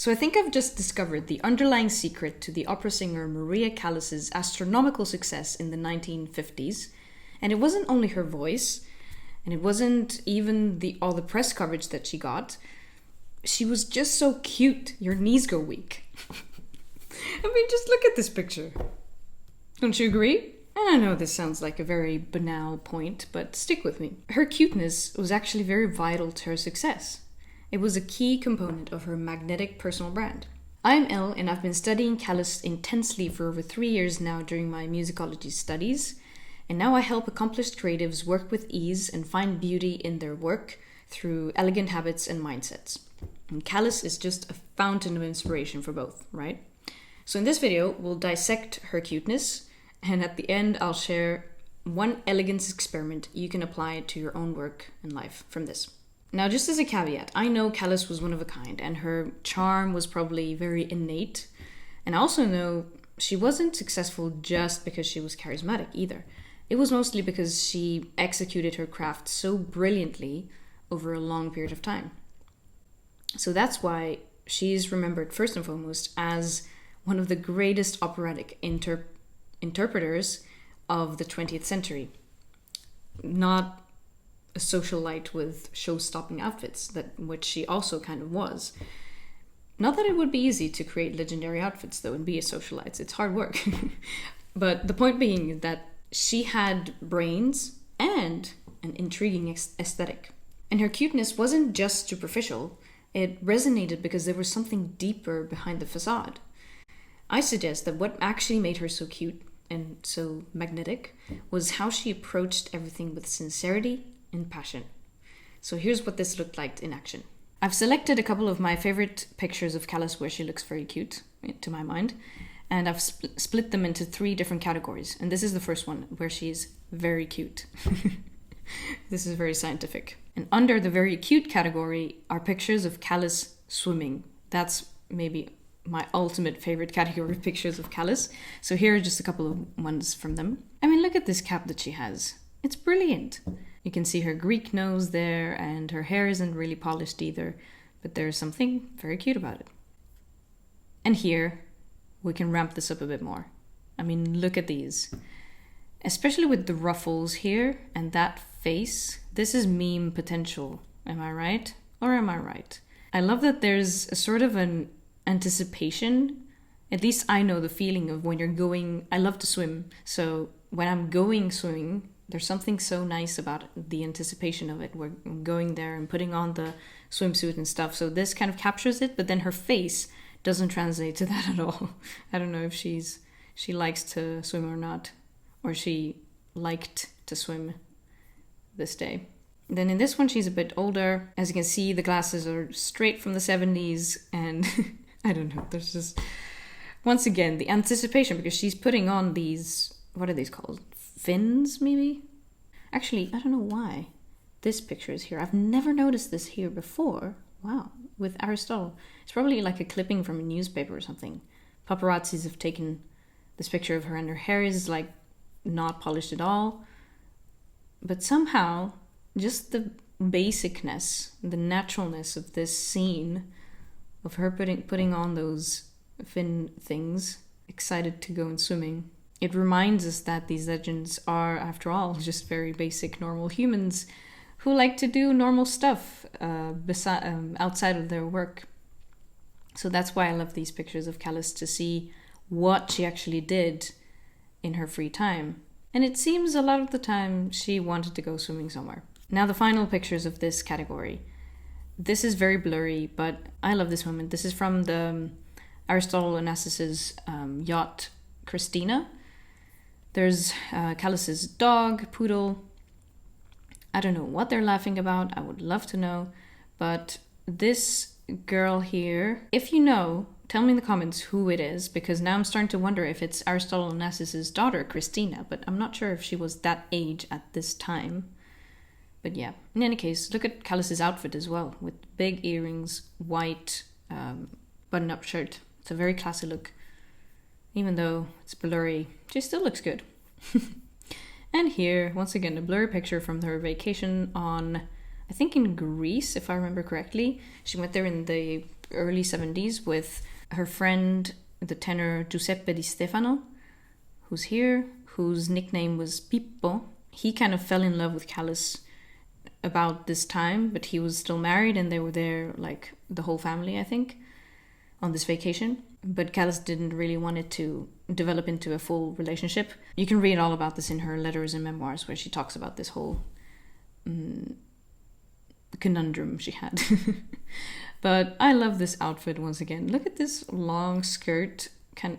So I think I've just discovered the underlying secret to the opera singer Maria Callas's astronomical success in the 1950s. And it wasn't only her voice, and it wasn't even all the press coverage that she got. She was just so cute, your knees go weak. I mean, just look at this picture. Don't you agree? And I know this sounds like a very banal point, but stick with me. Her cuteness was actually very vital to her success. It was a key component of her magnetic personal brand. I'm Elle, and I've been studying Callas intensely for over 3 years now during my musicology studies, and now I help accomplished creatives work with ease and find beauty in their work through elegant habits and mindsets. And Callas is just a fountain of inspiration for both, right? So in this video, we'll dissect her cuteness, and at the end, I'll share one elegance experiment you can apply to your own work and life from this. Now, just as a caveat, I know Callas was one of a kind, and her charm was probably very innate. And I also know she wasn't successful just because she was charismatic either. It was mostly because she executed her craft so brilliantly over a long period of time. So that's why she's remembered first and foremost as one of the greatest operatic interpreters of the 20th century. Not a socialite with show-stopping outfits, which she also kind of was. Not that it would be easy to create legendary outfits, though, and be a socialite. It's hard work. But the point being that she had brains and an intriguing aesthetic. And her cuteness wasn't just superficial. It resonated because there was something deeper behind the facade. I suggest that what actually made her so cute and so magnetic was how she approached everything with sincerity and passion. So here's what this looked like in action. I've selected a couple of my favorite pictures of Callas where she looks very cute, to my mind, and I've split them into 3 different categories. And this is the first one, where she's very cute. This is very scientific. And under the very cute category are pictures of Callas swimming. That's maybe my ultimate favorite category of pictures of Callas. So here are just a couple of ones from them. I mean, look at this cap that she has. It's brilliant. You can see her Greek nose there, and her hair isn't really polished either, but there's something very cute about it. And here, we can ramp this up a bit more. I mean, look at these. Especially with the ruffles here and that face. This is meme potential. Am I right? Or am I right? I love that there's a sort of an anticipation. At least I know the feeling of when you're going. I love to swim, so when I'm going swimming, there's something so nice about the anticipation of it. We're going there and putting on the swimsuit and stuff. So this kind of captures it, but then her face doesn't translate to that at all. I don't know if she likes to swim or not, or she liked to swim this day. Then in this one, she's a bit older. As you can see, the glasses are straight from the 70s, and I don't know, there's just, once again, the anticipation, because she's putting on these, what are these called? Fins, maybe? Actually, I don't know why this picture is here. I've never noticed this here before. Wow, with Aristotle. It's probably like a clipping from a newspaper or something. Paparazzis have taken this picture of her, and her hair is like not polished at all. But somehow, just the basicness, the naturalness of this scene, of her putting on those fin things, excited to go in swimming, it reminds us that these legends are, after all, just very basic, normal humans who like to do normal stuff outside of their work. So that's why I love these pictures of Callas, to see what she actually did in her free time. And it seems a lot of the time she wanted to go swimming somewhere. Now the final pictures of this category. This is very blurry, but I love this moment. This is from the Aristotle Onassis' yacht Christina. There's Callas's dog, Poodle. I don't know what they're laughing about. I would love to know. But this girl here, if you know, tell me in the comments who it is, because now I'm starting to wonder if it's Aristotle Onassis' daughter, Christina, but I'm not sure if she was that age at this time. But yeah, in any case, look at Callas's outfit as well, with big earrings, white button-up shirt. It's a very classy look. Even though it's blurry, she still looks good. And here, once again, a blurry picture from her vacation on, I think in Greece, if I remember correctly. She went there in the early 70s with her friend, the tenor Giuseppe Di Stefano, who's here, whose nickname was Pippo. He kind of fell in love with Callas about this time, but he was still married and they were there, like the whole family, I think, on this vacation. But Callas didn't really want it to develop into a full relationship. You can read all about this in her letters and memoirs, where she talks about this whole conundrum she had. But I love this outfit once again. Look at this long skirt.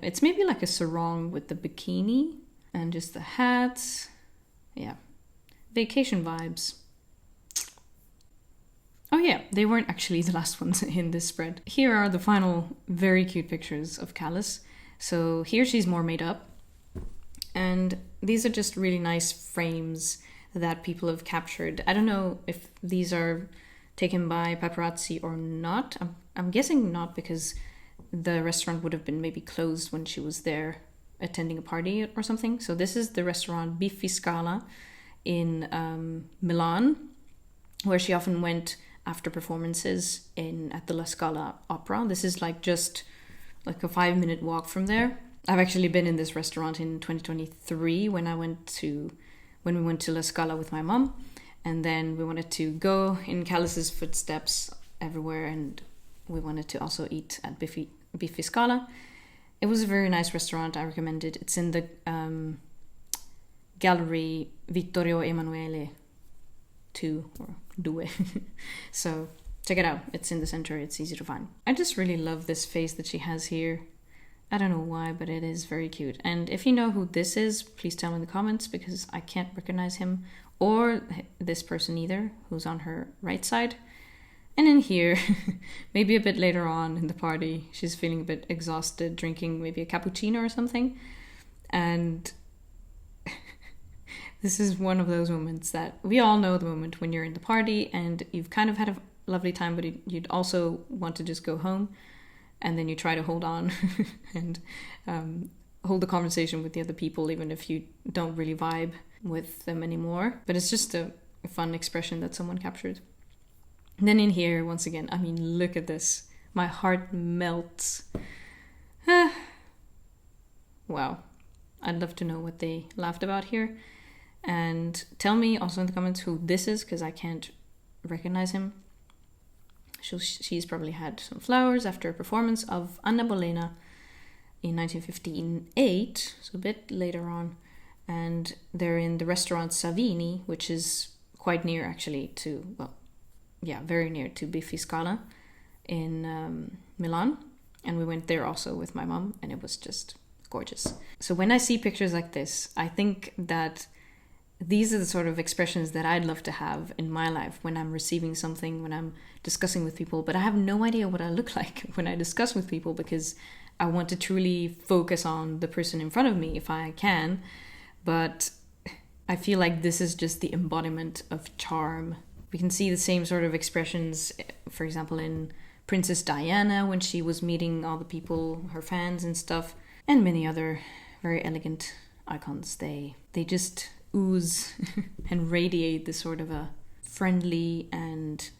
It's maybe like a sarong with the bikini and just the hats. Yeah, vacation vibes. Oh yeah, they weren't actually the last ones in this spread. Here are the final very cute pictures of Callas. So here she's more made up. And these are just really nice frames that people have captured. I don't know if these are taken by paparazzi or not. I'm guessing not, because the restaurant would have been maybe closed when she was there attending a party or something. So this is the restaurant Biffi Scala in Milan, where she often went after performances at the La Scala Opera. This is just like a 5-minute walk from there. I've actually been in this restaurant in 2023 when we went to La Scala with my mom, and then we wanted to go in Callas's footsteps everywhere, and we wanted to also eat at Biffi Scala. It was a very nice restaurant. I recommend it. It's in the Gallery Vittorio Emanuele 2 or Due. So check it out. It's in the center. It's easy to find. I just really love this face that she has here. I don't know why, but it is very cute. And if you know who this is, please tell me in the comments, because I can't recognize him or this person either, who's on her right side. And in here, maybe a bit later on in the party, she's feeling a bit exhausted, drinking maybe a cappuccino or something. And this is one of those moments that we all know, the moment when you're in the party and you've kind of had a lovely time, but you'd also want to just go home. And then you try to hold on and hold the conversation with the other people, even if you don't really vibe with them anymore. But it's just a fun expression that someone captured. And then in here, once again, I mean, look at this. My heart melts. Wow. I'd love to know what they laughed about here. And tell me also in the comments who this is, because I can't recognize him. She's probably had some flowers after a performance of Anna Bolena in 1958, so a bit later on. And they're in the restaurant Savini, which is quite near actually to, very near to Biffi Scala in Milan. And we went there also with my mom, and it was just gorgeous. So when I see pictures like this, I think that these are the sort of expressions that I'd love to have in my life when I'm receiving something, when I'm discussing with people. But I have no idea what I look like when I discuss with people, because I want to truly focus on the person in front of me if I can. But I feel like this is just the embodiment of charm. We can see the same sort of expressions, for example, in Princess Diana when she was meeting all the people, her fans and stuff, and many other very elegant icons. They just ooze and radiate this sort of a friendly and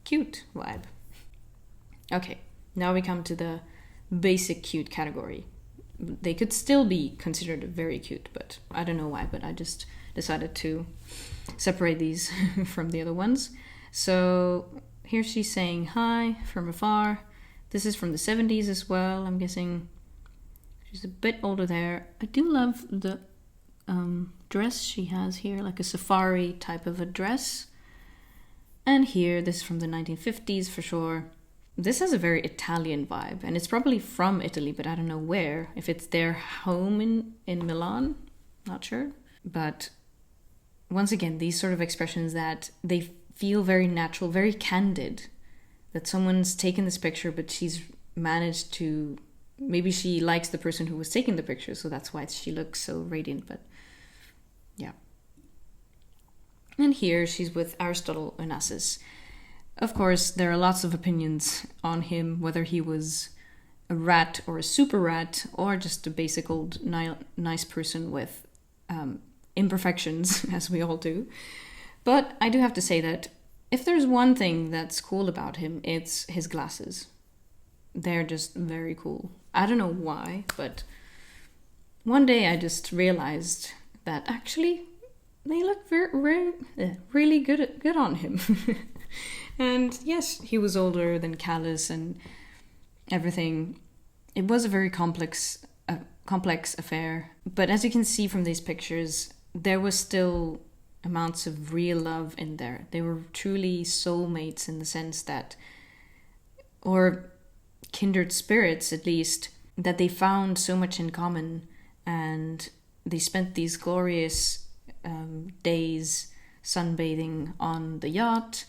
cute vibe. Okay, now we come to the basic cute category. They could still be considered very cute, but I don't know why, but I just decided to separate these from the other ones. So here she's saying hi from afar. This is from the 70s as well, I'm guessing. She's a bit older there. I do love the dress she has here, like a safari type of a dress. And here, this is from the 1950s for sure. This has a very Italian vibe, and it's probably from Italy, but I don't know where. If it's their home in Milan, not sure. But once again, these sort of expressions that they feel very natural, very candid. That someone's taken this picture, but she's managed to... Maybe she likes the person who was taking the picture, so that's why she looks so radiant, but yeah. And here she's with Aristotle Onassis. Of course, there are lots of opinions on him, whether he was a rat or a super rat, or just a basic old nice person with imperfections, as we all do. But I do have to say that if there's one thing that's cool about him, it's his glasses. they're just very cool. I don't know why, but one day I just realized that actually they look really good on him. And yes, he was older than Callas and everything. It was a very complex affair. But as you can see from these pictures, there was still amounts of real love in there. They were truly soulmates in the sense that, or kindred spirits at least, that they found so much in common, and they spent these glorious days sunbathing on the yacht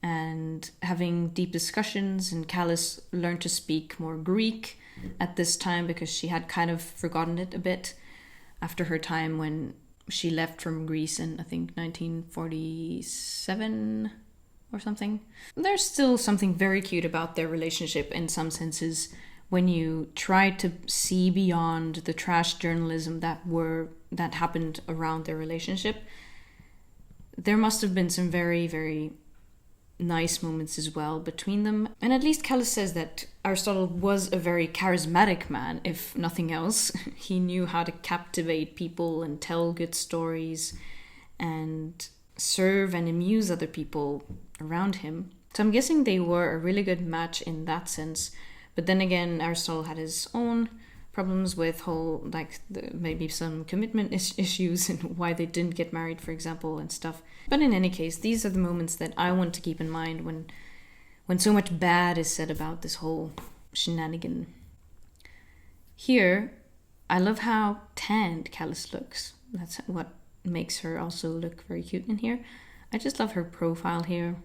and having deep discussions. And Callas learned to speak more Greek at this time because she had kind of forgotten it a bit after her time when she left from Greece in, I think, 1947 or something. There's still something very cute about their relationship in some senses when you try to see beyond the trash journalism that happened around their relationship. There must have been some very, very nice moments as well between them. And at least Callas says that Aristotle was a very charismatic man, if nothing else. He knew how to captivate people and tell good stories and serve and amuse other people around him. So I'm guessing they were a really good match in that sense. But then again, Aristotle had his own problems with maybe some commitment issues and why they didn't get married, for example, and stuff. But in any case, these are the moments that I want to keep in mind when so much bad is said about this whole shenanigan. Here, I love how tanned Callas looks. That's what makes her also look very cute in here. I just love her profile here.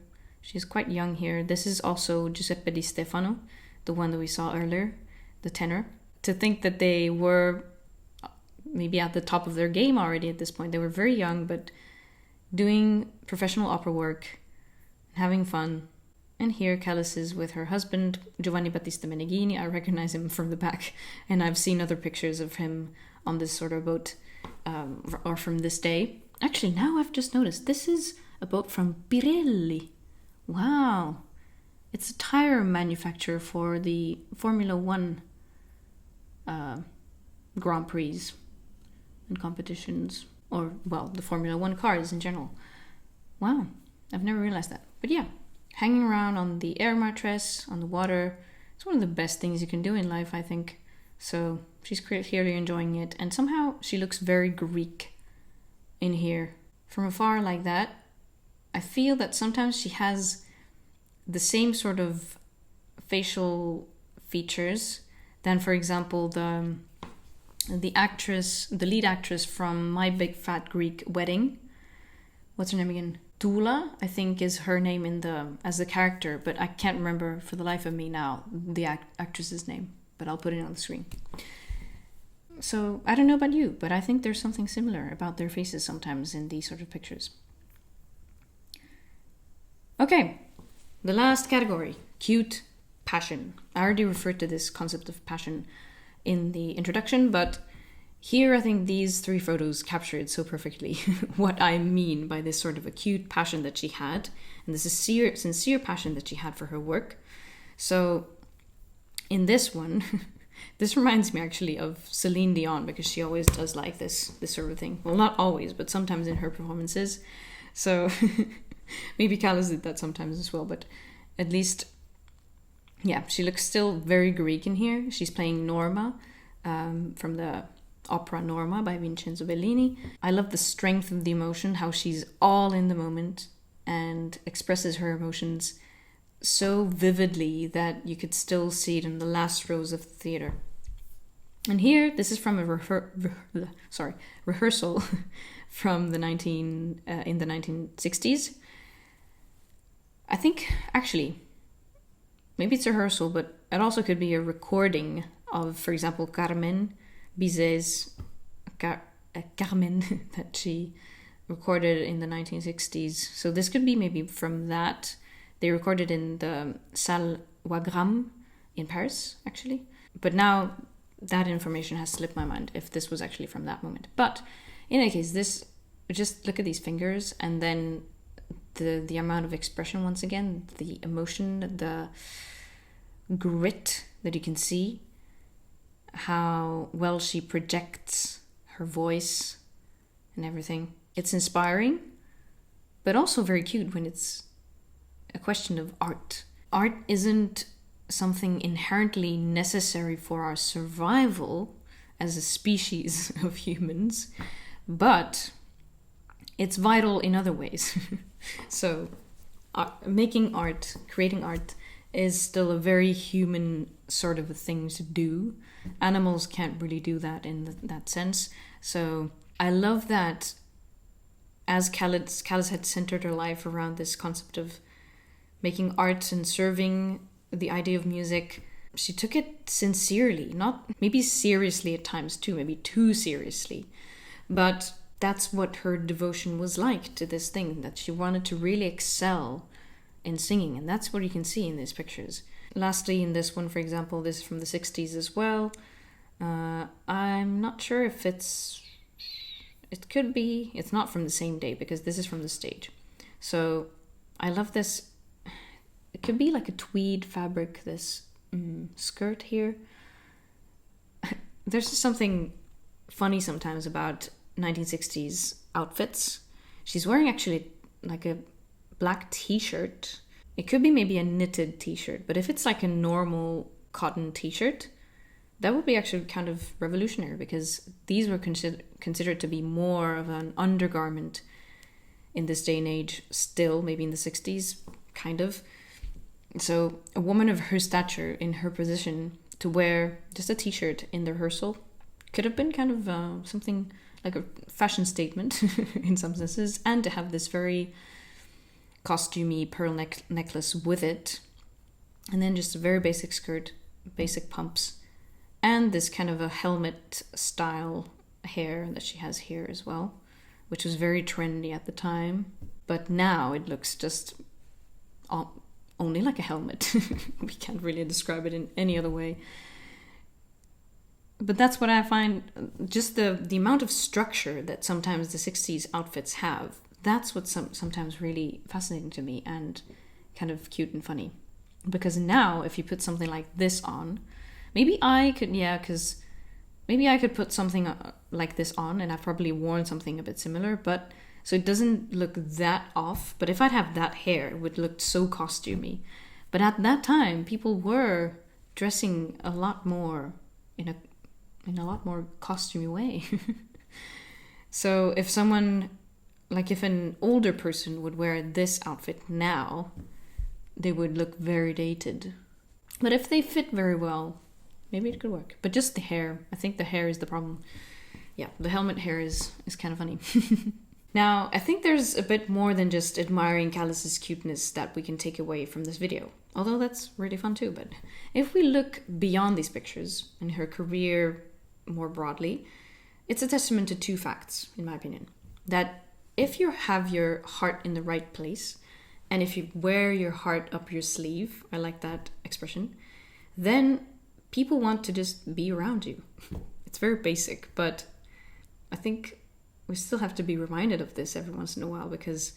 She's quite young here. This is also Giuseppe Di Stefano, the one that we saw earlier, the tenor. To think that they were maybe at the top of their game already at this point. They were very young, but doing professional opera work, having fun. And here Callas is with her husband, Giovanni Battista Meneghini. I recognize him from the back, and I've seen other pictures of him on this sort of boat, or from this day. Actually, now I've just noticed, this is a boat from Pirelli. Wow. It's a tire manufacturer for the Formula One Grand Prix and competitions, or, well, the Formula One cars in general. Wow, I've never realized that. But yeah, hanging around on the air mattress, on the water, it's one of the best things you can do in life, I think. So she's clearly enjoying it, and somehow she looks very Greek in here. From afar like that, I feel that sometimes she has the same sort of facial features than, for example, the lead actress from My Big Fat Greek Wedding. What's her name again? Tula, I think, is her name as the character, but I can't remember for the life of me now the actress's name, but I'll put it on the screen. So I don't know about you, but I think there's something similar about their faces sometimes in these sort of pictures. Okay, the last category, cute passion. I already referred to this concept of passion in the introduction, but here I think these three photos capture it so perfectly what I mean by this sort of acute passion that she had, and this is sincere passion that she had for her work. So in this one, this reminds me actually of Celine Dion, because she always does like this sort of thing. Well, not always, but sometimes in her performances. So maybe Callas did that sometimes as well, but at least, yeah, she looks still very Greek in here. She's playing Norma from the opera Norma by Vincenzo Bellini. I love the strength of the emotion, how she's all in the moment and expresses her emotions so vividly that you could still see it in the last rows of the theater. And here, this is from a rehearsal from in the 1960s. I think, actually, maybe it's a rehearsal, but it also could be a recording of, for example, Carmen Bizet's Carmen that she recorded in the 1960s. So this could be maybe from that. They recorded in the Salle Wagram in Paris, actually. But now that information has slipped my mind, if this was actually from that moment. But in any case, just look at these fingers, and then the amount of expression once again, the emotion, the grit that you can see, how well she projects her voice and everything. It's inspiring, but also very cute when it's a question of art. Art isn't something inherently necessary for our survival as a species of humans, but it's vital in other ways. So making art, creating art, is still a very human sort of a thing to do. Animals can't really do that in that sense. So I love that as Callas had centered her life around this concept of making art and serving the idea of music, she took it sincerely, not maybe seriously at times too, maybe too seriously. But that's what her devotion was like to this thing, that she wanted to really excel in singing, and that's what you can see in these pictures. Lastly, in this one, for example, this is from the 60s as well. I'm not sure if it could be, it's not from the same day because this is from the stage. So I love this. It could be like a tweed fabric, this skirt here. There's just something funny sometimes about 1960s outfits. She's wearing actually like a black t-shirt. It could be maybe a knitted t-shirt, but if it's like a normal cotton t-shirt, that would be actually kind of revolutionary, because these were considered to be more of an undergarment in this day and age, still maybe in the 60s, kind of. So a woman of her stature, in her position, to wear just a t-shirt in the rehearsal could have been kind of something like a fashion statement in some senses, and to have this very costumey pearl necklace with it, and then just a very basic skirt, basic pumps, and this kind of a helmet style hair that she has here as well, which was very trendy at the time. But now it looks just only like a helmet. We can't really describe it in any other way. But that's what I find, just the amount of structure that sometimes the 60s outfits have. That's what's sometimes really fascinating to me and kind of cute and funny. Because now, if you put something like this on, maybe I could put something like this on, and I've probably worn something a bit similar, but so it doesn't look that off. But if I'd have that hair, it would look so costumey. But at that time, people were dressing a lot more in a lot more costumey way. So if an older person would wear this outfit now, they would look very dated. But if they fit very well, maybe it could work. But just the hair, I think the hair is the problem. Yeah, the helmet hair is kind of funny. Now, I think there's a bit more than just admiring Callas's cuteness that we can take away from this video. Although that's really fun too. But if we look beyond these pictures and her career more broadly, it's a testament to two facts, in my opinion. That if you have your heart in the right place, and if you wear your heart up your sleeve, I like that expression, then people want to just be around you. It's very basic, but I think we still have to be reminded of this every once in a while, because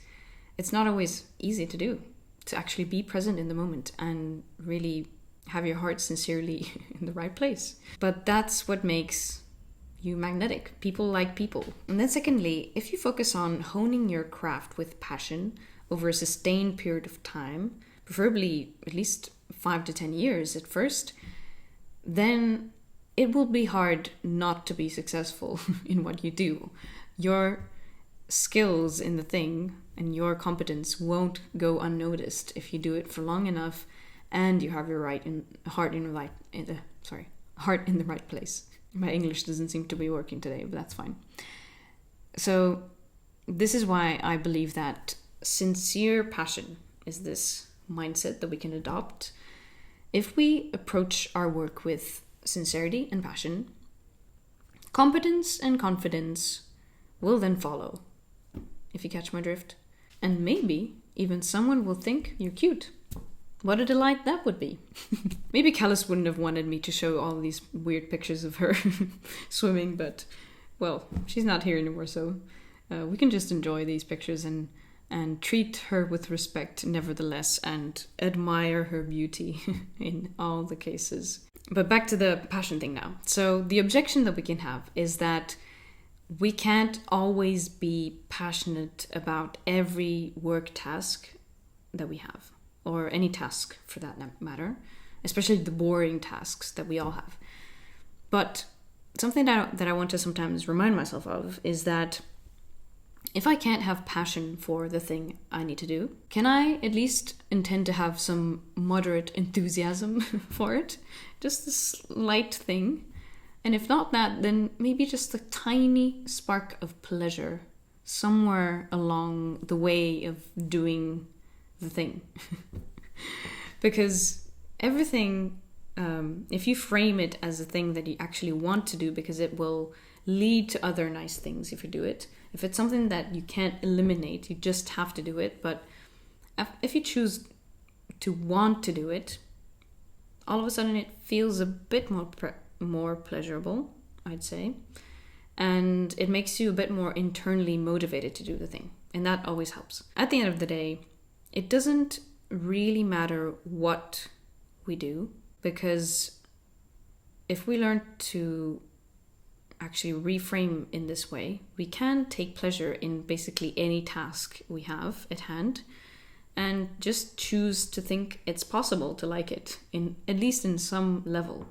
it's not always easy to do, to actually be present in the moment and really have your heart sincerely in the right place. But that's what makes you magnetic. People like people. And then secondly, if you focus on honing your craft with passion over a sustained period of time, preferably at least 5 to 10 years at first, then it will be hard not to be successful in what you do. Your skills in the thing and your competence won't go unnoticed if you do it for long enough and you have your heart in the right place. My English doesn't seem to be working today, but that's fine. So this is why I believe that sincere passion is this mindset that we can adopt. If we approach our work with sincerity and passion, competence and confidence will then follow, if you catch my drift. And maybe even someone will think you're cute. What a delight that would be. Maybe Callas wouldn't have wanted me to show all these weird pictures of her swimming, but, well, she's not here anymore, so we can just enjoy these pictures and and treat her with respect nevertheless, and admire her beauty in all the cases. But back to the passion thing now. So the objection that we can have is that we can't always be passionate about every work task that we have, or any task for that matter, especially the boring tasks that we all have. But something that I want to sometimes remind myself of is that if I can't have passion for the thing I need to do, can I at least intend to have some moderate enthusiasm for it? Just this light thing. And if not that, then maybe just a tiny spark of pleasure somewhere along the way of doing the thing. Because everything, if you frame it as a thing that you actually want to do because it will lead to other nice things if you do it, if it's something that you can't eliminate, you just have to do it. But if you choose to want to do it, all of a sudden it feels a bit more pleasurable, I'd say. And it makes you a bit more internally motivated to do the thing. And that always helps. At the end of the day, it doesn't really matter what we do, because if we learn to actually reframe in this way, we can take pleasure in basically any task we have at hand and just choose to think it's possible to like it, in at least in some level.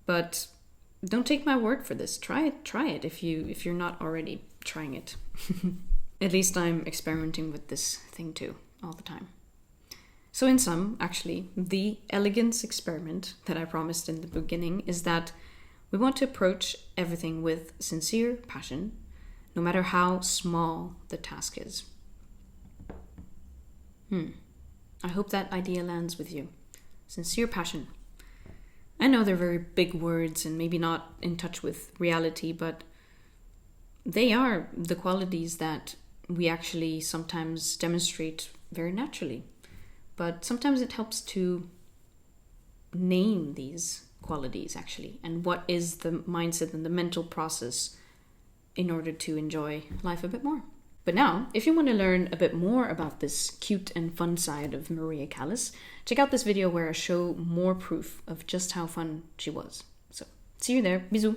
But don't take my word for this. Try it if you're not already trying it. At least I'm experimenting with this thing too, all the time. So in sum, actually, the elegance experiment that I promised in the beginning is that we want to approach everything with sincere passion, no matter how small the task is. I hope that idea lands with you. Sincere passion. I know they're very big words and maybe not in touch with reality, but they are the qualities that we actually sometimes demonstrate very naturally. But sometimes it helps to name these qualities actually, and what is the mindset and the mental process in order to enjoy life a bit more. But now, if you want to learn a bit more about this cute and fun side of Maria Callas, check out this video where I show more proof of just how fun she was. So, see you there. Bisous.